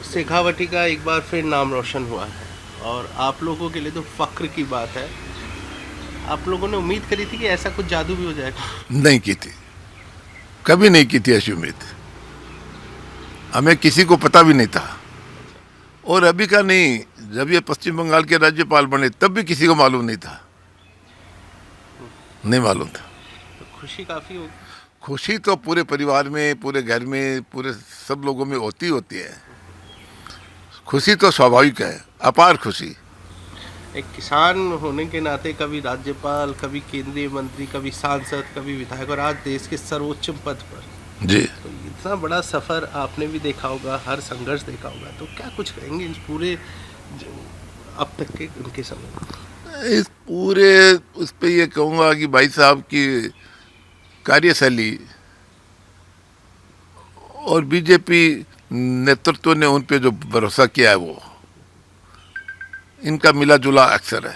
शेखावटी का एक बार फिर नाम रोशन हुआ है और आप लोगों के लिए तो फ़ख्र की बात है। आप लोगों ने उम्मीद करी थी कि ऐसा कुछ जादू भी हो जाएगा? नहीं की थी, कभी नहीं की थी ऐसी उम्मीद। हमें किसी को पता भी नहीं था। अच्छा। और अभी का नहीं, जब ये पश्चिम बंगाल के राज्यपाल बने तब भी किसी को मालूम नहीं था, हम्म, नहीं मालूम था। तो खुशी काफ़ी होगी। खुशी तो पूरे परिवार में, पूरे घर में, पूरे सब लोगों में होती होती है। खुशी तो स्वाभाविक है, अपार खुशी। एक किसान होने के नाते कभी राज्यपाल, कभी केंद्रीय मंत्री, कभी सांसद, कभी विधायक और आज देश के सर्वोच्च पद पर। जी, तो इतना बड़ा सफ़र आपने भी देखा होगा, हर संघर्ष देखा होगा, तो क्या कुछ कहेंगे इस पूरे अब तक के उनके समय में? इस पूरे उस पे ये कहूँगा कि भाई साहब की कार्यशैली और बीजेपी नेतृत्व ने उन पे जो भरोसा किया है, वो इनका मिला जुला अक्सर है।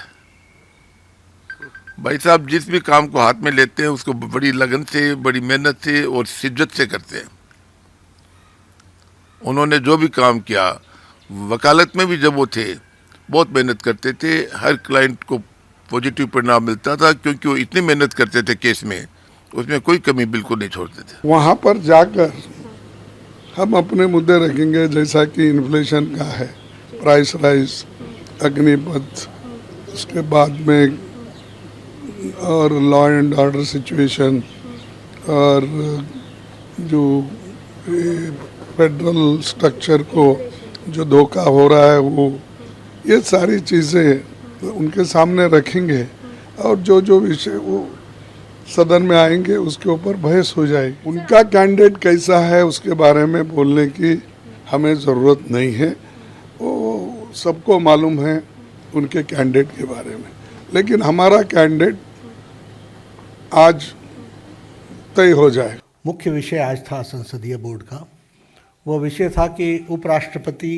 भाई साहब जिस भी काम को हाथ में लेते हैं उसको बड़ी लगन से, बड़ी मेहनत से और शिद्दत से करते हैं। उन्होंने जो भी काम किया, वकालत में भी जब वो थे, बहुत मेहनत करते थे। हर क्लाइंट को पॉजिटिव परिणाम मिलता था, क्योंकि वो इतनी मेहनत करते थे केस में, उसमें कोई कमी बिल्कुल नहीं छोड़ते थे। वहाँ पर जाकर हम अपने मुद्दे रखेंगे, जैसा कि इन्फ्लेशन का है, प्राइस राइज, अग्निपथ, उसके बाद में और लॉ एंड ऑर्डर सिचुएशन, और जो फेडरल स्ट्रक्चर को जो धोखा हो रहा है वो, ये सारी चीज़ें उनके सामने रखेंगे। और जो जो विषय वो सदन में आएंगे उसके ऊपर बहस हो जाएगी। उनका कैंडिडेट कैसा है उसके बारे में बोलने की हमें ज़रूरत नहीं है, वो सबको मालूम है उनके कैंडिडेट के बारे में। लेकिन हमारा कैंडिडेट आज तय हो जाए। मुख्य विषय आज था संसदीय बोर्ड का। वो विषय था कि उपराष्ट्रपति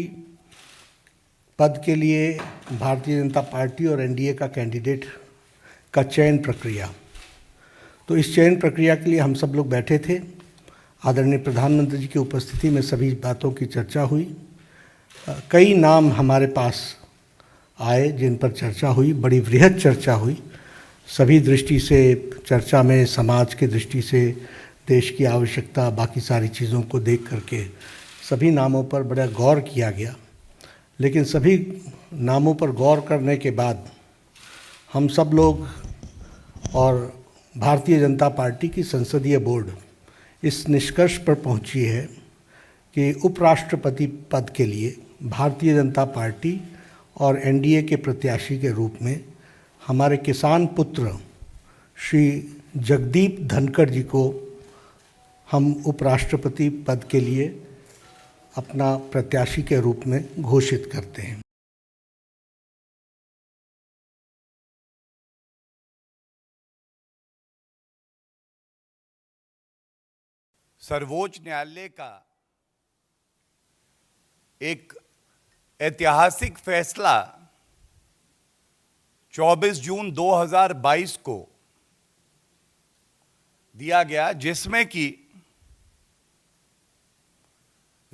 पद के लिए भारतीय जनता पार्टी और एनडीए का कैंडिडेट का चयन प्रक्रिया। तो इस चयन प्रक्रिया के लिए हम सब लोग बैठे थे। आदरणीय प्रधानमंत्री जी की उपस्थिति में सभी बातों की चर्चा हुई। कई नाम हमारे पास आए जिन पर चर्चा हुई, बड़ी वृहद चर्चा हुई। सभी दृष्टि से चर्चा में, समाज की दृष्टि से, देश की आवश्यकता, बाकी सारी चीज़ों को देख करके सभी नामों पर बड़ा गौर किया गया। लेकिन सभी नामों पर गौर करने के बाद हम सब लोग और भारतीय जनता पार्टी की संसदीय बोर्ड इस निष्कर्ष पर पहुंची है कि उपराष्ट्रपति पद के लिए भारतीय जनता पार्टी और एनडीए के प्रत्याशी के रूप में हमारे किसान पुत्र श्री जगदीप धनखड़ जी को हम उपराष्ट्रपति पद के लिए अपना प्रत्याशी के रूप में घोषित करते हैं। सर्वोच्च न्यायालय का एक ऐतिहासिक फैसला 24 जून 2022 को दिया गया, जिसमें कि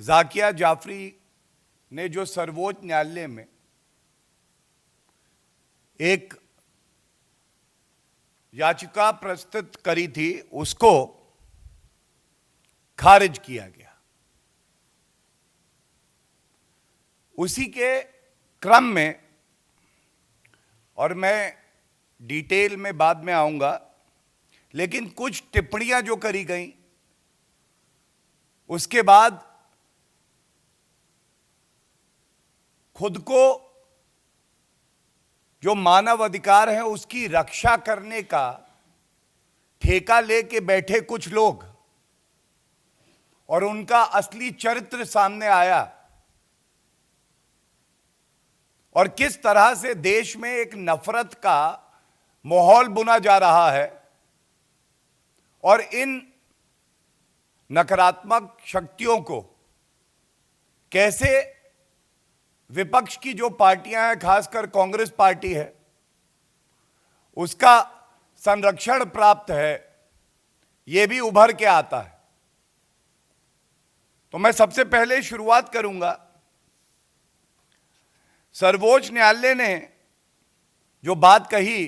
जाकिया जाफरी ने जो सर्वोच्च न्यायालय में एक याचिका प्रस्तुत करी थी, उसको खारिज किया गया। उसी के क्रम में, और मैं डिटेल में बाद में आऊंगा, लेकिन कुछ टिप्पणियां जो करी गई उसके बाद खुद को जो मानव अधिकार है उसकी रक्षा करने का ठेका लेके बैठे कुछ लोग और उनका असली चरित्र सामने आया, और किस तरह से देश में एक नफरत का माहौल बुना जा रहा है, और इन नकारात्मक शक्तियों को कैसे विपक्ष की जो पार्टियां हैं, खासकर कांग्रेस पार्टी है, उसका संरक्षण प्राप्त है, यह भी उभर के आता है। तो मैं सबसे पहले शुरुआत करूंगा सर्वोच्च न्यायालय ने जो बात कही,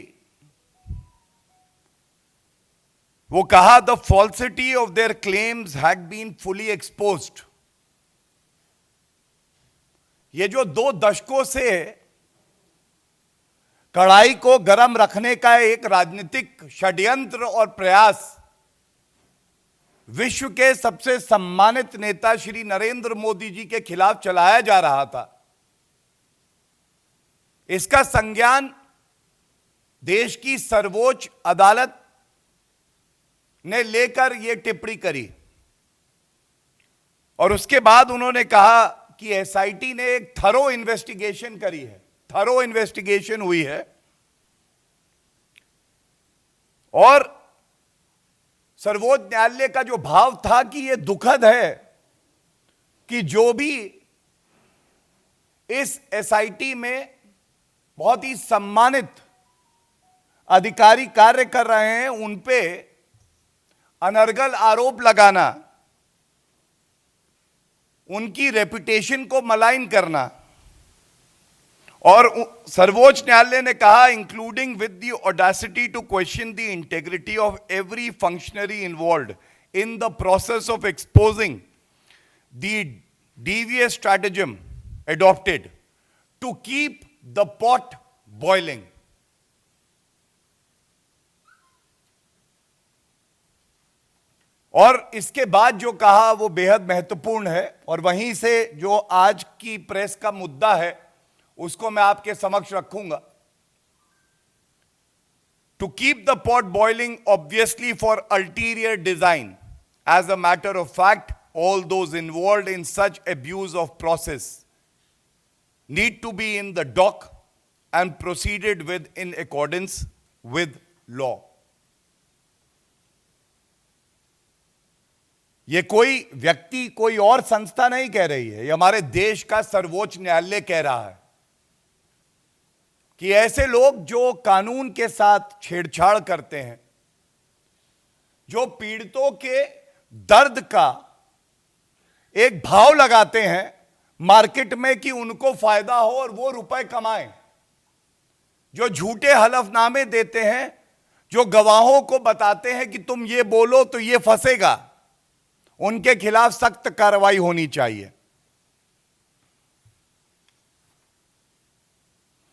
वो कहा the falsity of their claims have been fully exposed. ये जो 2 दशकों से कड़ाई को गर्म रखने का एक राजनीतिक षड्यंत्र और प्रयास विश्व के सबसे सम्मानित नेता श्री नरेंद्र मोदी जी के खिलाफ चलाया जा रहा था, इसका संज्ञान देश की सर्वोच्च अदालत ने लेकर यह टिप्पणी करी और उसके बाद उन्होंने कहा कि एसआईटी ने एक थरो इन्वेस्टिगेशन करी है, थरो इन्वेस्टिगेशन हुई है और सर्वोच्च न्यायालय का जो भाव था कि यह दुखद है कि जो भी इस एसआईटी में बहुत ही सम्मानित अधिकारी कार्य कर रहे हैं, उन पे अनर्गल आरोप लगाना, उनकी रेपुटेशन को मलाइन करना। और सर्वोच्च न्यायालय ने कहा including with the audacity to question the integrity of every functionary involved in the process of exposing the devious stratagem adopted to keep the pot boiling. और इसके बाद जो कहा वो बेहद महत्वपूर्ण है और वहीं से जो आज की प्रेस का मुद्दा है उसको मैं आपके समक्ष रखूंगा. To keep the pot boiling, obviously for ulterior design. As a matter of fact, all those involved in such abuse of process need to be in the dock and proceeded with in accordance with law. ये कोई व्यक्ति, कोई और संस्था नहीं कह रही है, ये हमारे देश का सर्वोच्च न्यायालय कह रहा है कि ऐसे लोग जो कानून के साथ छेड़छाड़ करते हैं, जो पीड़ितों के दर्द का एक भाव लगाते हैं मार्केट में कि उनको फायदा हो और वो रुपए कमाएं, जो झूठे हलफनामे देते हैं, जो गवाहों को बताते हैं कि तुम ये बोलो तो ये फंसेगा, उनके खिलाफ सख्त कार्रवाई होनी चाहिए.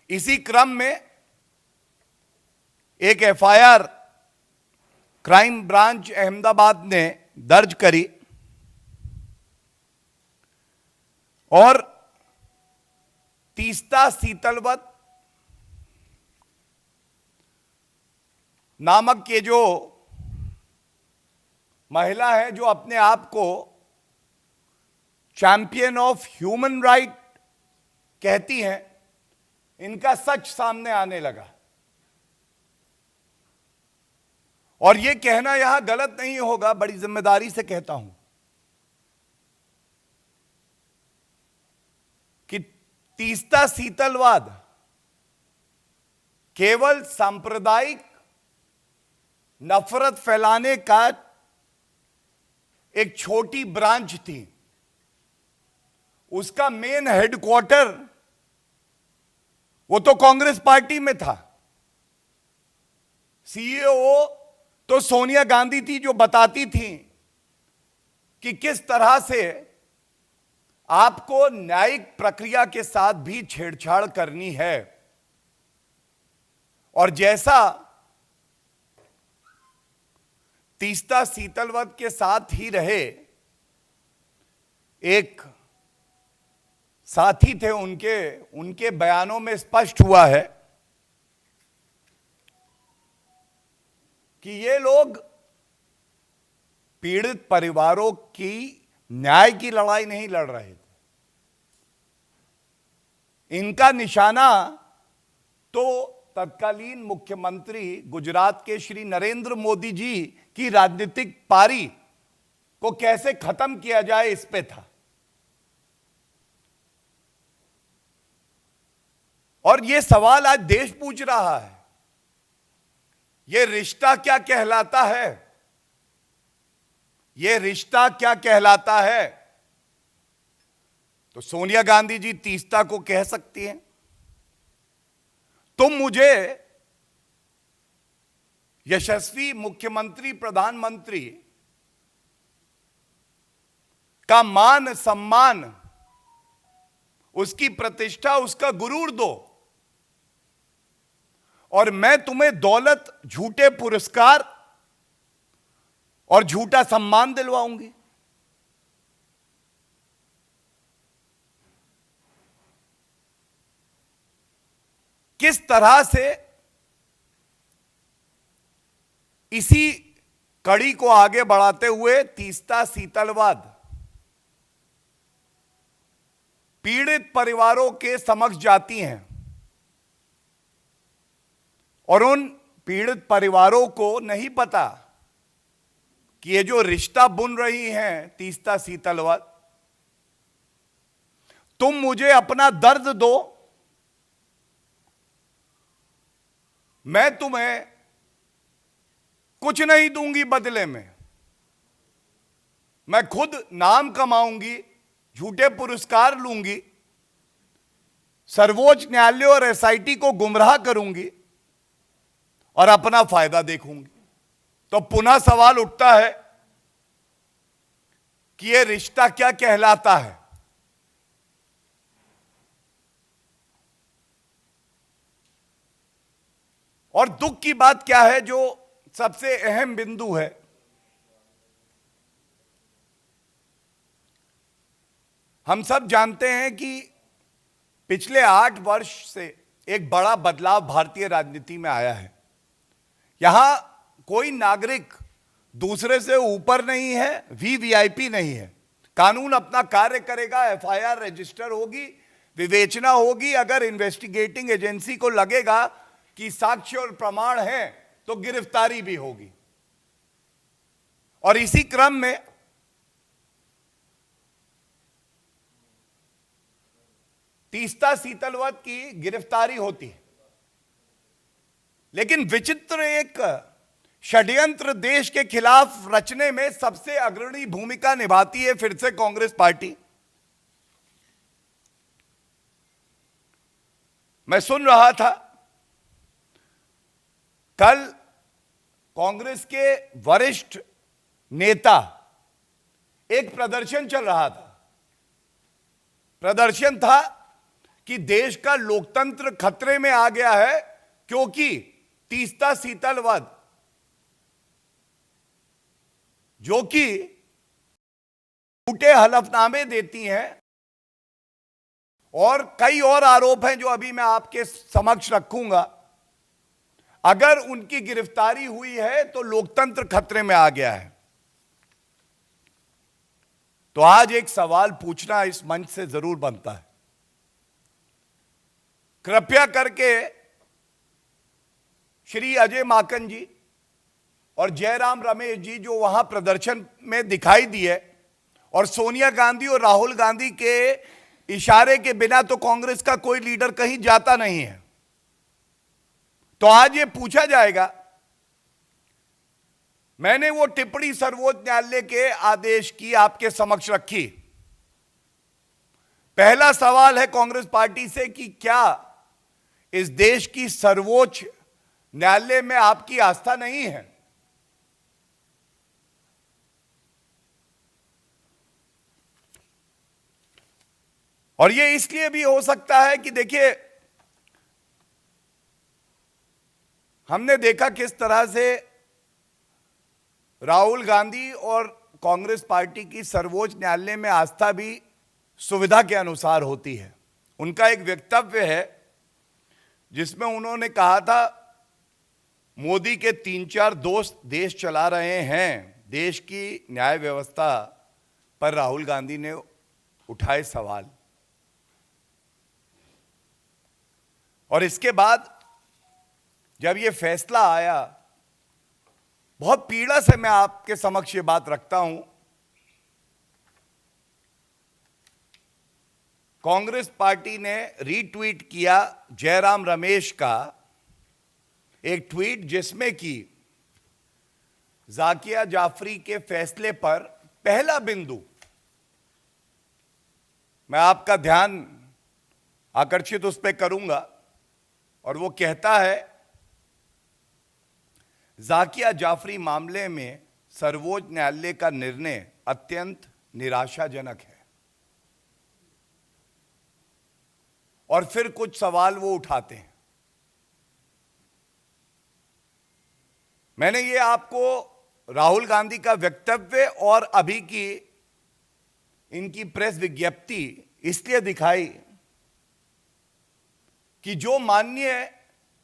इसी क्रम में एक एफआईआर क्राइम ब्रांच अहमदाबाद ने दर्ज करी और तीस्ता सीतलवत नामक के जो महिला है, जो अपने आप को चैंपियन ऑफ ह्यूमन राइट कहती हैं, इनका सच सामने आने लगा. और यह कहना यहां गलत नहीं होगा, बड़ी जिम्मेदारी से कहता हूं कि तीस्ता सीतलवाद केवल सांप्रदायिक नफरत फैलाने का एक छोटी ब्रांच थी. उसका मेन हेडक्वार्टर वो तो कांग्रेस पार्टी में था. सीईओ तो सोनिया गांधी थी, जो बताती थी कि किस तरह से आपको न्यायिक प्रक्रिया के साथ भी छेड़छाड़ करनी है. और जैसा तीस्ता सीतलवत के साथ ही रहे एक साथी थे, उनके बयानों में स्पष्ट हुआ है कि ये लोग पीड़ित परिवारों की न्याय की लड़ाई नहीं लड़ रहे थे. इनका निशाना तो तत्कालीन मुख्यमंत्री गुजरात के श्री नरेंद्र मोदी जी की राजनीतिक पारी को कैसे खत्म किया जाए इस पे था. और यह सवाल आज देश पूछ रहा है, यह रिश्ता क्या कहलाता है, यह रिश्ता क्या कहलाता है. तो सोनिया गांधी जी तीस्ता को कह सकती हैं तुम मुझे यशस्वी मुख्यमंत्री प्रधानमंत्री का मान सम्मान, उसकी प्रतिष्ठा, उसका गुरूर दो, और मैं तुम्हें दौलत, झूठे पुरस्कार और झूठा सम्मान दिलवाऊंगी। किस तरह से इसी कड़ी को आगे बढ़ाते हुए तीस्ता शीतलवाद पीड़ित परिवारों के समक्ष जाती हैं, और उन पीड़ित परिवारों को नहीं पता कि ये जो रिश्ता बुन रही हैं तीस्ता शीतलवाद, तुम मुझे अपना दर्द दो, मैं तुम्हें कुछ नहीं दूंगी बदले में, मैं खुद नाम कमाऊंगी, झूठे पुरस्कार लूंगी, सर्वोच्च न्यायालय और एसआईटी को गुमराह करूंगी और अपना फायदा देखूंगी। तो पुनः सवाल उठता है कि यह रिश्ता क्या कहलाता है? और दुख की बात क्या है, जो सबसे अहम बिंदु है, हम सब जानते हैं कि पिछले 8 वर्ष से एक बड़ा बदलाव भारतीय राजनीति में आया है। यहां कोई नागरिक दूसरे से ऊपर नहीं है, वीवीआईपी नहीं है। कानून अपना कार्य करेगा, एफआईआर रजिस्टर होगी, विवेचना होगी, अगर इन्वेस्टिगेटिंग एजेंसी को लगेगा कि साक्ष्य और प्रमाण है तो गिरफ्तारी भी होगी। और इसी क्रम में तीस्ता शीतलवत की गिरफ्तारी होती है। लेकिन विचित्र एक षड्यंत्र देश के खिलाफ रचने में सबसे अग्रणी भूमिका निभाती है फिर से कांग्रेस पार्टी। मैं सुन रहा था कल कांग्रेस के वरिष्ठ नेता, एक प्रदर्शन चल रहा था। प्रदर्शन था कि देश का लोकतंत्र खतरे में आ गया है क्योंकि तीस्ता शीतलवत, जो कि झूठे हलफनामे देती हैं और कई और आरोप हैं जो अभी मैं आपके समक्ष रखूंगा, अगर उनकी गिरफ्तारी हुई है तो लोकतंत्र खतरे में आ गया है। तो आज एक सवाल पूछना इस मंच से जरूर बनता है। कृपया करके श्री अजय माकन जी और जयराम रमेश जी जो वहां प्रदर्शन में दिखाई दिए, और सोनिया गांधी और राहुल गांधी के इशारे के बिना तो कांग्रेस का कोई लीडर कहीं जाता नहीं है। तो आज ये पूछा जाएगा, मैंने वो टिप्पणी सर्वोच्च न्यायालय के आदेश की आपके समक्ष रखी। पहला सवाल है कांग्रेस पार्टी से कि क्या इस देश की सर्वोच्च न्यायालय में आपकी आस्था नहीं है? और यह इसलिए भी हो सकता है कि देखिए, हमने देखा किस तरह से राहुल गांधी और कांग्रेस पार्टी की सर्वोच्च न्यायालय में आस्था भी सुविधा के अनुसार होती है। उनका एक वक्तव्य है जिसमें उन्होंने कहा था, मोदी के 3-4 दोस्त देश चला रहे हैं, देश की न्याय व्यवस्था पर राहुल गांधी ने उठाए सवाल। और इसके बाद जब ये फैसला आया, बहुत पीड़ा से मैं आपके समक्ष ये बात रखता हूं, कांग्रेस पार्टी ने रीट्वीट किया जयराम रमेश का एक ट्वीट जिसमें कि जाकिया जाफरी के फैसले पर पहला बिंदु, मैं आपका ध्यान आकर्षित उस पर करूंगा, और वो कहता है, जाकिया जाफरी मामले में सर्वोच्च न्यायालय का निर्णय अत्यंत निराशाजनक है। और फिर कुछ सवाल वो उठाते हैं। मैंने ये आपको राहुल गांधी का वक्तव्य और अभी की इनकी प्रेस विज्ञप्ति इसलिए दिखाई कि जो माननीय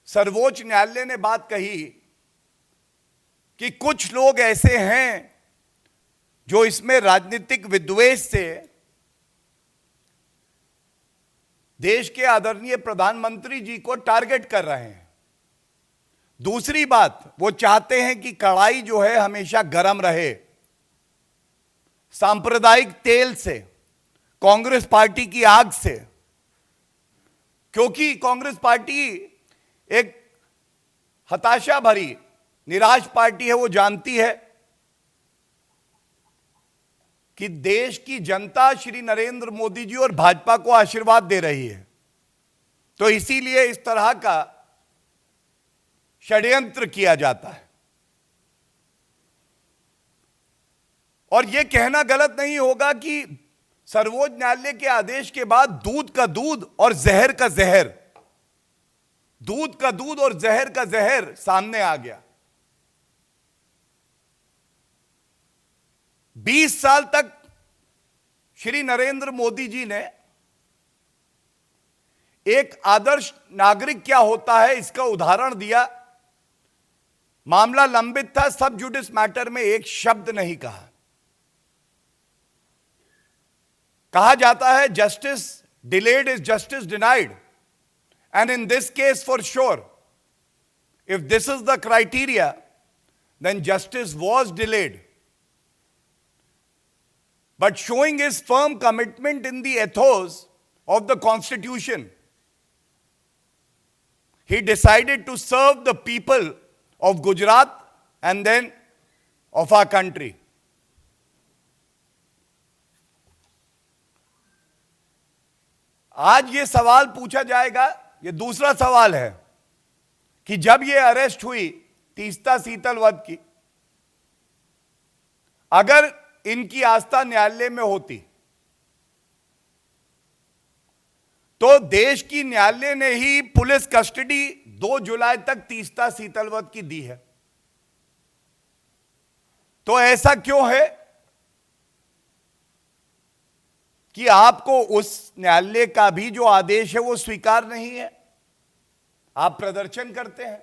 सर्वोच्च न्यायालय ने बात कही कि कुछ लोग ऐसे हैं जो इसमें राजनीतिक विद्वेष से देश के आदरणीय प्रधानमंत्री जी को टारगेट कर रहे हैं। दूसरी बात, वो चाहते हैं कि कढ़ाई जो है हमेशा गर्म रहे, सांप्रदायिक तेल से, कांग्रेस पार्टी की आग से, क्योंकि कांग्रेस पार्टी एक हताशा भरी निराश पार्टी है। वो जानती है कि देश की जनता श्री नरेंद्र मोदी जी और भाजपा को आशीर्वाद दे रही है, तो इसीलिए इस तरह का षड्यंत्र किया जाता है। और यह कहना गलत नहीं होगा कि सर्वोच्च न्यायालय के आदेश के बाद दूध का दूध और जहर का जहर, दूध का दूध और जहर का जहर सामने आ गया। 20 साल तक श्री नरेंद्र मोदी जी ने एक आदर्श नागरिक क्या होता है इसका उदाहरण दिया। मामला लंबित था, सब जुडिस मैटर में एक शब्द नहीं कहा। कहा जाता है justice delayed is justice denied, and in this case for sure if this is the criteria then justice was delayed, but showing his firm commitment in the ethos of the Constitution, he decided to serve the people of Gujarat and then of our country. आज ये सवाल पूछा जाएगा, ये दूसरा सवाल है कि जब ये अरेस्ट हुई तीस्ता सीतलवत की, अगर इनकी आस्था न्यायालय में होती तो देश की न्यायालय ने ही पुलिस कस्टडी 2 जुलाई तक तीस्ता सीतलवत की दी है। तो ऐसा क्यों है कि आपको उस न्यायालय का भी जो आदेश है वो स्वीकार नहीं है, आप प्रदर्शन करते हैं।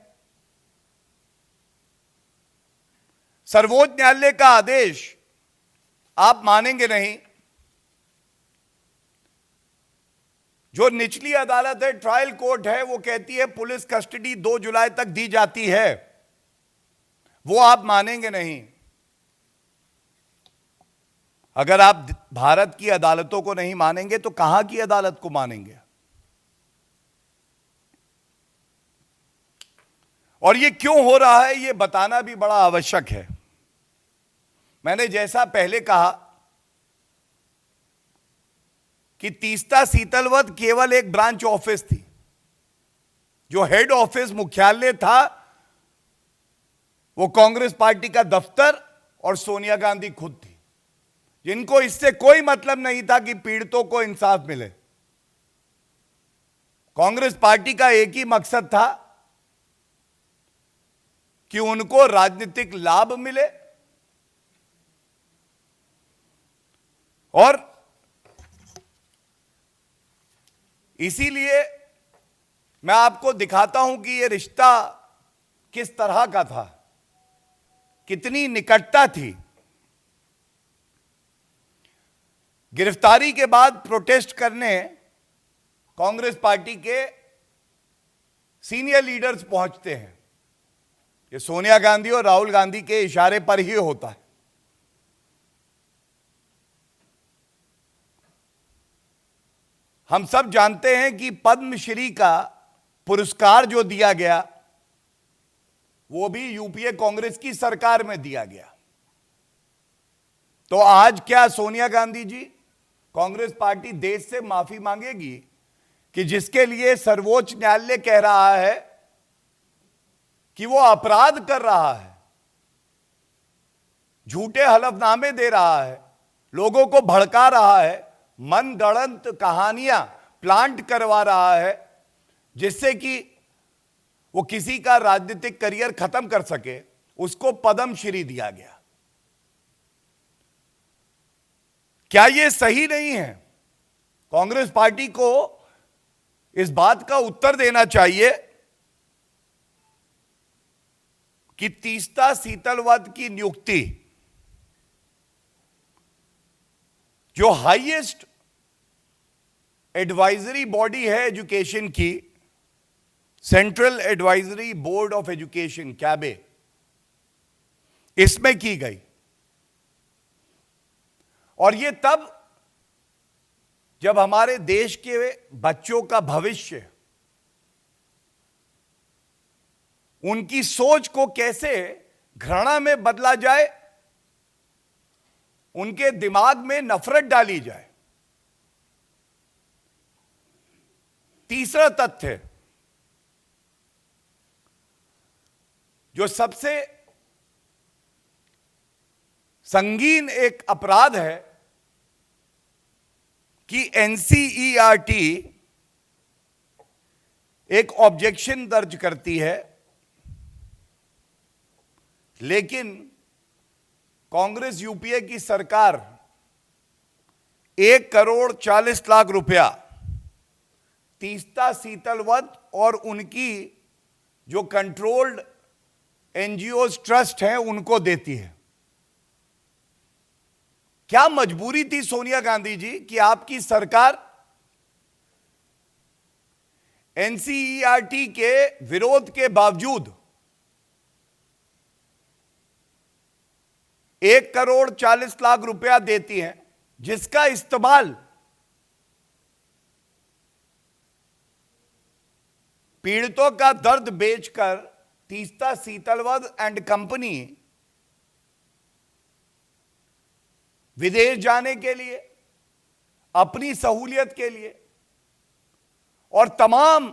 सर्वोच्च न्यायालय का आदेश आप मानेंगे नहीं। जो निचली अदालत है, ट्रायल कोर्ट है, वो कहती है पुलिस कस्टडी 2 जुलाई तक दी जाती है, वो आप मानेंगे नहीं। अगर आप भारत की अदालतों को नहीं मानेंगे तो कहां की अदालत को मानेंगे? और ये क्यों हो रहा है ये बताना भी बड़ा आवश्यक है। मैंने जैसा पहले कहा कि तीस्ता सीतलवत केवल एक ब्रांच ऑफिस थी, जो हेड ऑफिस मुख्यालय था वो कांग्रेस पार्टी का दफ्तर और सोनिया गांधी खुद थी, जिनको इससे कोई मतलब नहीं था कि पीड़ितों को इंसाफ मिले। कांग्रेस पार्टी का एक ही मकसद था कि उनको राजनीतिक लाभ मिले। और इसीलिए मैं आपको दिखाता हूं कि यह रिश्ता किस तरह का था, कितनी निकटता थी। गिरफ्तारी के बाद प्रोटेस्ट करने कांग्रेस पार्टी के सीनियर लीडर्स पहुंचते हैं। ये सोनिया गांधी और राहुल गांधी के इशारे पर ही होता है। हम सब जानते हैं कि पद्मश्री का पुरस्कार जो दिया गया वो भी यूपीए कांग्रेस की सरकार में दिया गया। तो आज क्या सोनिया गांधी जी, कांग्रेस पार्टी देश से माफी मांगेगी कि जिसके लिए सर्वोच्च न्यायालय कह रहा है कि वो अपराध कर रहा है, झूठे हलफनामे दे रहा है, लोगों को भड़का रहा है, मनगढ़ंत कहानियां प्लांट करवा रहा है, जिससे कि वो किसी का राजनीतिक करियर खत्म कर सके, उसको पद्मश्री दिया गया। क्या ये सही नहीं है? कांग्रेस पार्टी को इस बात का उत्तर देना चाहिए कि तीस्ता सीतलवद की नियुक्ति, जो हाईएस्ट एडवाइजरी बॉडी है एजुकेशन की, central advisory board of education CABE, इसमें की गई। और ये तब जब हमारे देश के बच्चों का भविष्य, उनकी सोच को कैसे घृणा में बदला जाए, उनके दिमाग में नफरत डाली जाए। तीसरा तथ्य जो सबसे संगीन एक अपराध है कि एनसीईआरटी एक ऑब्जेक्शन दर्ज करती है, लेकिन कांग्रेस यूपीए की सरकार 1,40,00,000 रुपया तीस्ता सीतलवद और उनकी जो कंट्रोल्ड एनजीओ ट्रस्ट हैं उनको देती है। क्या मजबूरी थी सोनिया गांधी जी कि आपकी सरकार एनसीईआरटी के विरोध के बावजूद 1,40,00,000 रुपया देती है, जिसका इस्तेमाल पीड़ितों का दर्द बेचकर तीस्ता सीतलवद एंड कंपनी विदेश जाने के लिए, अपनी सहूलियत के लिए और तमाम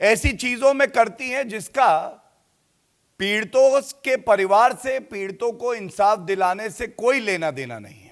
ऐसी चीजों में करती हैं जिसका पीड़ितों के परिवार से, पीड़ितों को इंसाफ दिलाने से कोई लेना देना नहीं है।